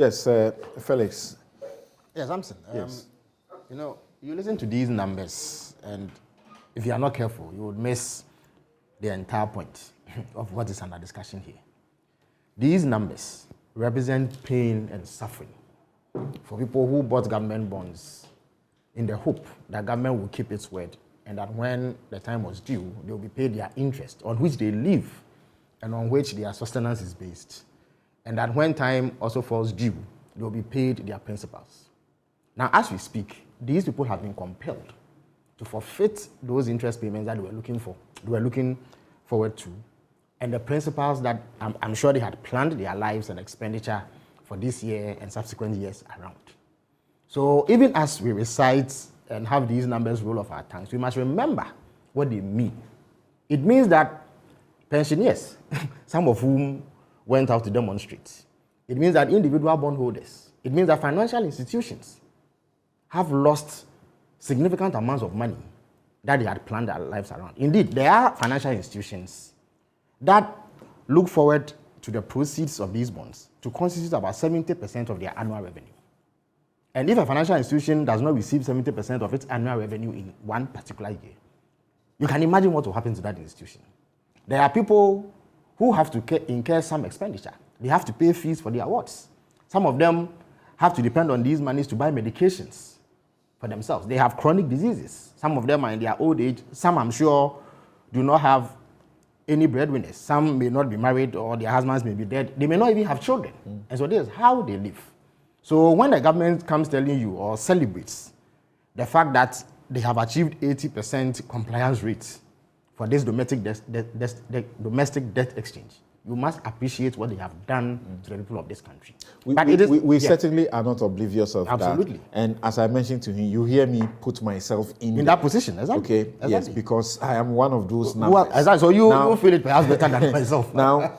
Yes, Felix. Yes, Samson. Yes. You know, you listen to these numbers, and if you are not careful, you would miss the entire point of what is under discussion here. These numbers represent pain and suffering for people who bought government bonds in the hope that government will keep its word and that when the time was due, they will be paid their interest on which they live and on which their sustenance is based. And that when time also falls due, they will be paid their principals. Now, as we speak, these people have been compelled to forfeit those interest payments that they were looking forward to, and the principals that I'm sure they had planned their lives and expenditure for this year and subsequent years around. So even as we recite and have these numbers roll off our tongues, we must remember what they mean. It means that pensioners, some of whom went out to demonstrate. It means that individual bondholders. It means that financial institutions have lost significant amounts of money that they had planned their lives around. Indeed, there are financial institutions that look forward to the proceeds of these bonds to constitute about 70% of their annual revenue. And if a financial institution does not receive 70% of its annual revenue in one particular year, you can imagine what will happen to that institution. There are people who have to incur some expenditure. They have to pay fees for their wards. Some of them have to depend on these monies to buy medications for themselves. They have chronic diseases. Some of them are in their old age. Some, I'm sure, do not have any breadwinners. Some may not be married or their husbands may be dead. They may not even have children. And so this is how they live. So when the government comes telling you or celebrates the fact that they have achieved 80% compliance rate for this domestic debt exchange, you must appreciate what they have done to the people of this country. We certainly are not oblivious of Absolutely. that. And as I mentioned to him, you hear me put myself in that position. Exactly. Okay, exactly. Yes, because I am one of those numbers. Exactly. So you feel it perhaps better than myself. Now,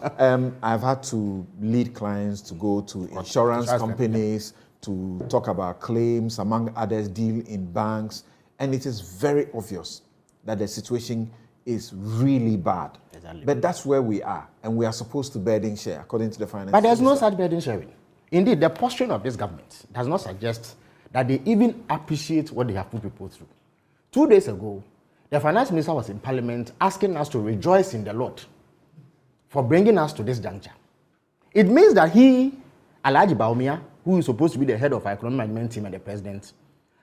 I've had to lead clients to go to insurance companies to talk about claims, among others, deal in banks. And it is very obvious that the situation is really bad. Exactly. But that's where we are, and we are supposed to burden share, according to the finance. But there's no such burden sharing. Indeed, the posturing of this government does not suggest that they even appreciate what they have put people through. 2 days ago, the finance minister was in parliament asking us to rejoice in the Lord for bringing us to this juncture. It means that he, Alhaji Bawumia, who is supposed to be the head of our economic management team and the president,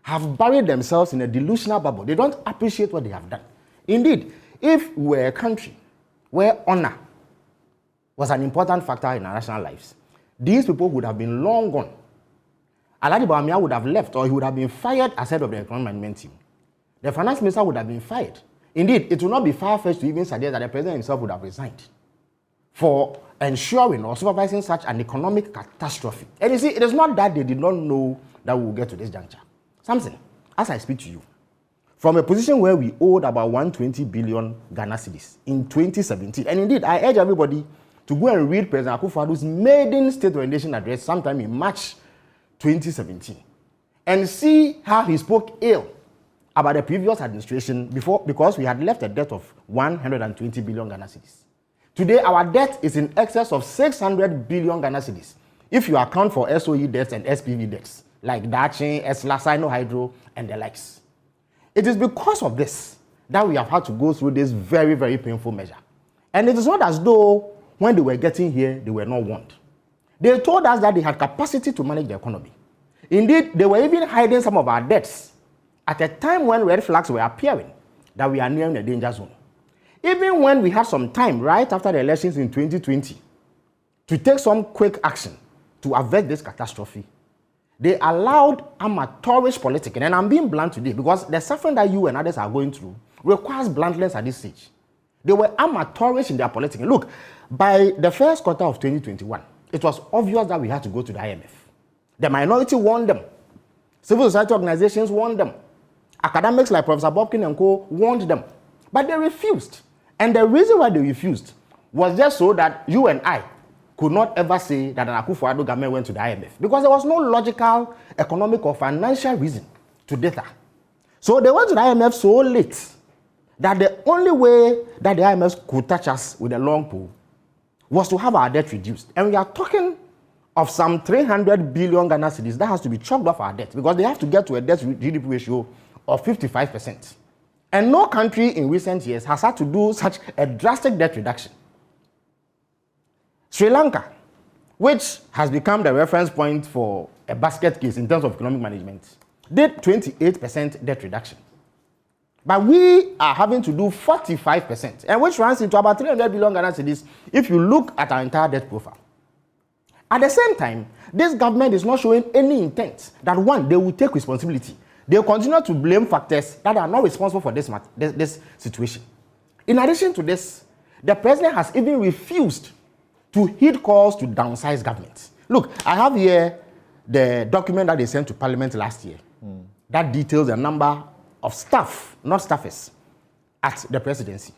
have buried themselves in a delusional bubble. They don't appreciate what they have done. Indeed, if we were a country where honor was an important factor in our national lives, these people would have been long gone. Alhaji Bawumia would have left, or he would have been fired as head of the economic management team. The finance minister would have been fired. Indeed, it would not be far-fetched to even suggest that the president himself would have resigned for ensuring or supervising such an economic catastrophe. And you see, it is not that they did not know that we will get to this juncture. Something, as I speak to you, from a position where we owed about 120 billion Ghana cedis in 2017, and indeed, I urge everybody to go and read President Akufo-Addo's maiden State Orientation Address sometime in March 2017 and see how he spoke ill about the previous administration because we had left a debt of 120 billion Ghana cedis. Today, our debt is in excess of 600 billion Ghana cedis if you account for SOE debts and SPV debts like Dachin, Esla, Sino Hydro, and the likes. It is because of this that we have had to go through this very, very painful measure. And it is not as though when they were getting here, they were not warned. They told us that they had capacity to manage the economy. Indeed, they were even hiding some of our debts at a time when red flags were appearing that we are nearing a danger zone. Even when we had some time right after the elections in 2020 to take some quick action to avert this catastrophe, they allowed amateurish politicking, and I'm being blunt today because the suffering that you and others are going through requires bluntness at this stage. They were amateurish in their politicking. Look, by the first quarter of 2021, it was obvious that we had to go to the IMF. The minority warned them. Civil society organizations warned them. Academics like Professor Bobkin and co. warned them. But they refused. And the reason why they refused was just so that you and I could not ever say that an Akufo-Addo government went to the IMF because there was no logical, economic, or financial reason to data. So they went to the IMF so late that the only way that the IMF could touch us with a long pole was to have our debt reduced. And we are talking of some 300 billion Ghana cedis that has to be chopped off our debt because they have to get to a debt GDP ratio of 55%. And no country in recent years has had to do such a drastic debt reduction. Sri Lanka, which has become the reference point for a basket case in terms of economic management, did 28% debt reduction. But we are having to do 45%, and which runs into about 300 billion Ghana cedis if you look at our entire debt profile. At the same time, this government is not showing any intent that, one, they will take responsibility. They will continue to blame factors that are not responsible for this situation. In addition to this, the president has even refused to heed calls to downsize government. Look, I have here the document that they sent to Parliament last year that details the number of staff, not staffers, at the presidency.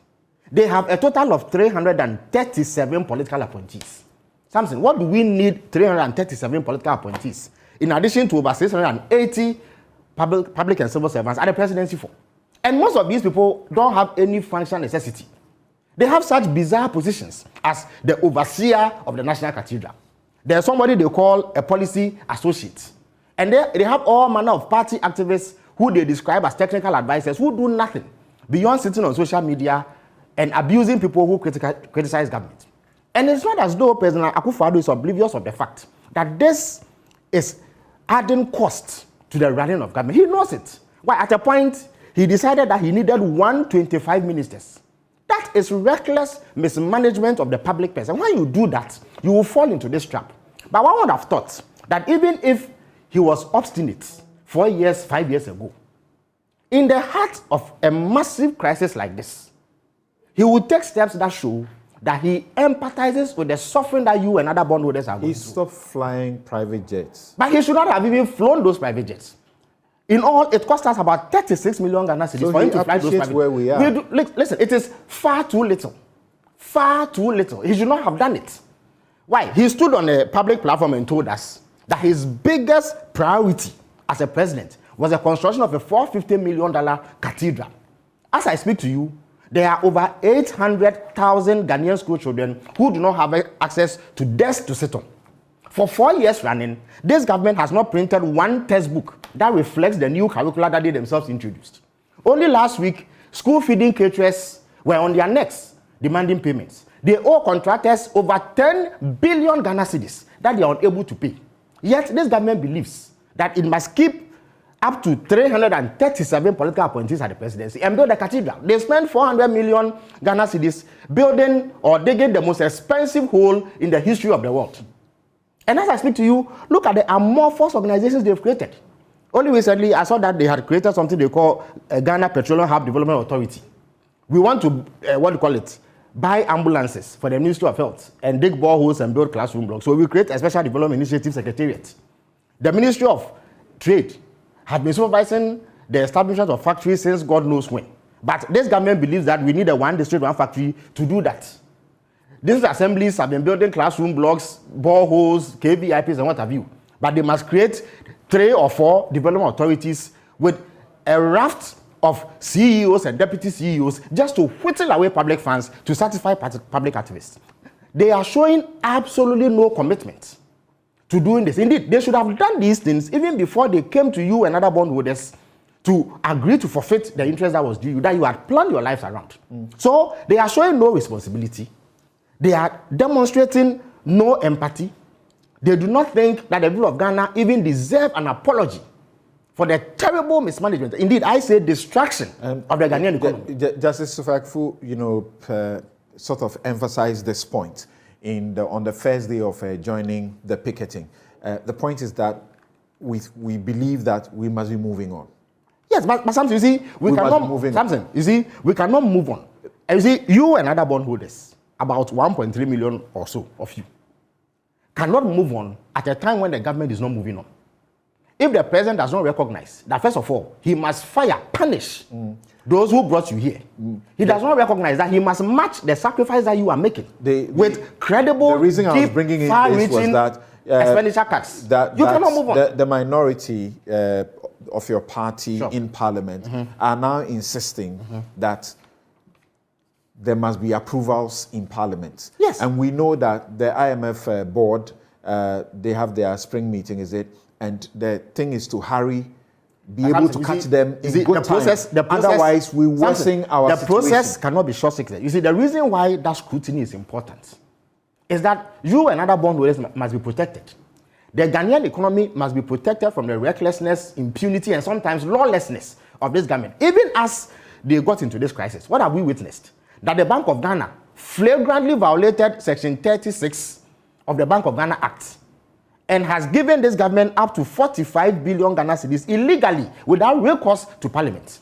They have a total of 337 political appointees. Samson, what do we need 337 political appointees in addition to over 680 public and civil servants at the presidency for? And most of these people don't have any functional necessity. They have such bizarre positions as the overseer of the National Cathedral. There's somebody they call a policy associate. And they have all manner of party activists who they describe as technical advisors who do nothing beyond sitting on social media and abusing people who criticize government. And it's not as though President Akufo-Addo is oblivious of the fact that this is adding cost to the running of government. He knows it. Why, at a point, he decided that he needed 125 ministers. That is reckless mismanagement of the public purse. And when you do that, you will fall into this trap. But one would have thought that even if he was obstinate 4 years, 5 years ago, in the heart of a massive crisis like this, he would take steps that show that he empathizes with the suffering that you and other bondholders are going through. He stopped flying private jets. But he should not have even flown those private jets. In all, it cost us about 36 million Ghana cedis for him to fly those private jets. Where we are. Listen, it is far too little. Far too little. He should not have done it. Why? He stood on a public platform and told us that his biggest priority as a president was the construction of a $450 million cathedral. As I speak to you, there are over 800,000 Ghanaian school children who do not have access to desks to sit on. For 4 years running, this government has not printed one textbook that reflects the new curricula that they themselves introduced. Only last week, school feeding caterers were on their necks demanding payments. They owe contractors over 10 billion Ghana cedis that they are unable to pay. Yet, this government believes that it must keep up to 337 political appointees at the presidency and build a cathedral. They spent 400 million Ghana cedis building or digging the most expensive hole in the history of the world. And as I speak to you, look at the amorphous organizations they've created. Only recently, I saw that they had created something they call a Ghana Petroleum Hub Development Authority. We want to, buy ambulances for the Ministry of Health and dig boreholes and build classroom blocks. So we create a special development initiative secretariat. The Ministry of Trade has been supervising the establishment of factories since God knows when. But this government believes that we need a one district, one factory to do that. These assemblies have been building classroom blocks, boreholes, KVIPs, and what have you. But they must create 3 or 4 development authorities with a raft of CEOs and deputy CEOs just to whittle away public funds to satisfy public activists. They are showing absolutely no commitment to doing this. Indeed, they should have done these things even before they came to you and other bondholders to agree to forfeit the interest that was due you, that you had planned your lives around. So they are showing no responsibility. They are demonstrating no empathy. They do not think that the people of Ghana even deserve an apology for the terrible mismanagement. Indeed, I say distraction of the Ghanaian economy. Justice Sufakfu, sort of emphasized this point on the first day of joining the picketing. The point is that we believe that we must be moving on. Yes, but Samson, you see, we cannot move on. And you see, you and other bondholders, about 1.3 million or so of you, cannot move on at a time when the government is not moving on. If the president does not recognize that, first of all, he must punish those who brought you here. He does not recognize that he must match the sacrifice that you are making with credible, the reason I was bringing in this was that expenditure cuts. You cannot move on. The minority of your party in parliament are now insisting that there must be approvals in parliament. Yes. And we know that the IMF board they have their spring meeting, is it? And the thing is to hurry, be able to catch them in good time. Otherwise, we worsen our situation. The process cannot be short-circuited. You see, the reason why that scrutiny is important is that you and other bondholders must be protected. The Ghanaian economy must be protected from the recklessness, impunity, and sometimes lawlessness of this government. Even as they got into this crisis, what have we witnessed? That the Bank of Ghana flagrantly violated Section 36 of the Bank of Ghana Act and has given this government up to 45 billion Ghana cedis illegally without recourse to Parliament.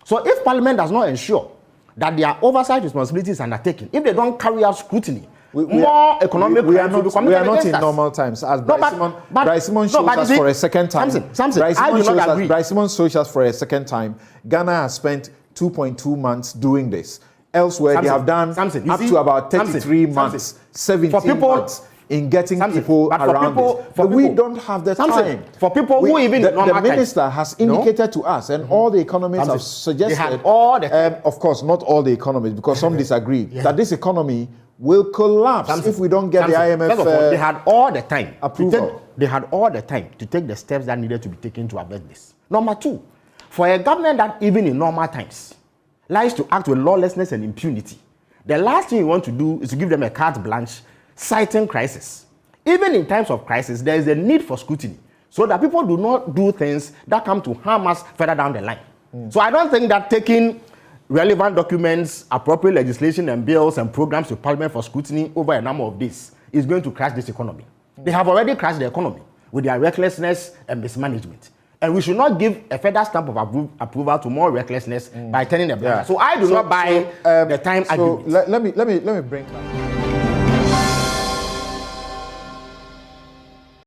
So if Parliament does not ensure that their oversight responsibility is undertaken, if they don't carry out scrutiny, more economic we are not in normal times. As Bryce Simon shows us for a second time. Bryce Simon shows us for a second time. Ghana has spent 2.2 months doing this. Elsewhere, they have done up to about 33 months, 17 months in getting people around this. But we don't have the time. For people who even the minister has indicated to us, and all the economists have suggested, of course, not all the economists, because some disagree, that this economy will collapse if we don't get the IMF they had all the time approval. They had all the time to take the steps that needed to be taken to avert this. Number two, for a government that even in normal times likes to act with lawlessness and impunity, the last thing you want to do is to give them a carte blanche, citing crisis. Even in times of crisis, there is a need for scrutiny so that people do not do things that come to harm us further down the line. So I don't think that taking relevant documents, appropriate legislation and bills and programs to Parliament for scrutiny over a number of days is going to crash this economy. They have already crashed the economy with their recklessness and mismanagement. And we should not give a further stamp of approval to more recklessness by turning the blind. So I do not buy the time argument. Let me bring back.